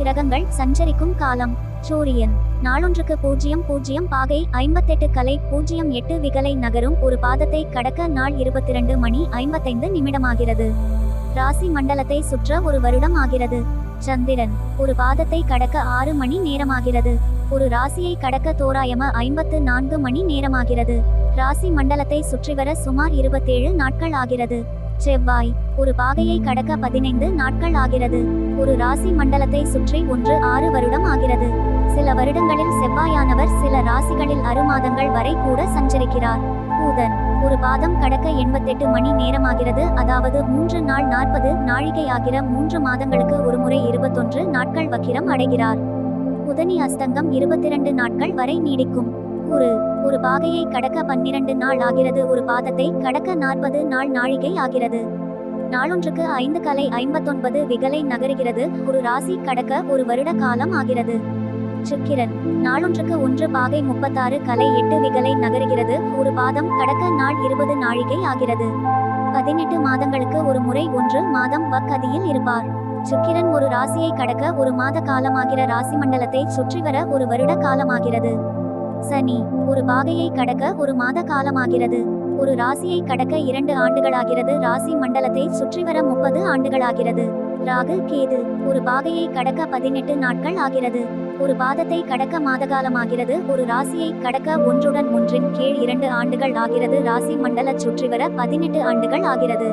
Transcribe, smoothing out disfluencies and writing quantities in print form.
கிரகங்கள் சஞ்சரிக்கும் காலம். சூரியன் நாளொன்றுக்கு 00 பாகை 58 கலை 08 விகலை நகரும் ஒரு பாதத்தை கடக்க நாள் 22 மணி 55 நிமிடமாகிறது. ராசி மண்டலத்தை சுற்ற ஒரு வருடம் ஆகிறது. சந்திரன் ஒரு பாதத்தை கடக்க 6 மணி நேரமாகிறது. ஒரு ராசியை கடக்க தோராயம 54 மணி நேரமாகிறது. ராசி மண்டலத்தை சுற்றிவர சுமார் 27 நாட்கள் ஆகிறது. செவ்வாய் ஒரு பாகையை கடக்க 15 நாட்கள் ஆகிறது. ஒரு ராசி மண்டலத்தை சுற்றி 6 வருடம் ஆகிறது. சில வருடங்களில் செவ்வாயானவர் சில ராசிகளில் 6 மாதங்கள் வரை கூட சஞ்சரிக்கிறார். பூதன் ஒரு பாதம் கடக்க 88 மணி நேரமாகிறது. அதாவது 3 நாள் 40 நாழிகை ஆகிற 3 மாதங்களுக்கு ஒருமுறை 21 நாட்கள் வக்கிரம் அடைகிறார். புதனி அஸ்தங்கம் 22 நாட்கள் வரை நீடிக்கும். குரு ஒரு பாகையை கடக்க 12 நாள் ஆகிறது. ஒரு பாதத்தை கடக்க 40 நாள் நாழிகை ஆகிறது. நாளொன்றுக்கு 5 கலை 59 விகலை நகருகிறது. ஒரு ராசி கடக்க ஒரு வருட காலம் ஆகிறது. சுக்கிரன் நாளொன்றுக்கு 1 பாகை 36 கலை 8 விகலை நகருகிறது. ஒரு பாதம் கடக்க நாள் 20 நாழிகை ஆகிறது. 18 மாதங்களுக்கு ஒரு முறை 1 மாதம் வக்கதியில் இருப்பார். சுக்கிரன் ஒரு ராசியை கடக்க ஒரு மாத காலமாகிற ராசி மண்டலத்தை சுற்றிவர ஒரு வருட காலமாகிறது. சனி ஒரு பாகையை கடக்க ஒரு மாத காலமாகிறது. ஒரு ராசியை கடக்க 2 ஆண்டுகளாகிறது. ராசி மண்டலத்தை சுற்றிவர 30 ஆண்டுகளாகிறது. ராகு கேது ஒரு பாகையை கடக்க 18 நாட்கள் ஆகிறது. ஒரு பாதத்தை கடக்க மாதகாலமாகிறது. ஒரு ராசியை கடக்க ஒன்றுடன் ஒன்றின் கீழ் 2 ஆண்டுகள் ஆகிறது. ராசி மண்டல சுற்றிவர 18 ஆண்டுகள் ஆகிறது.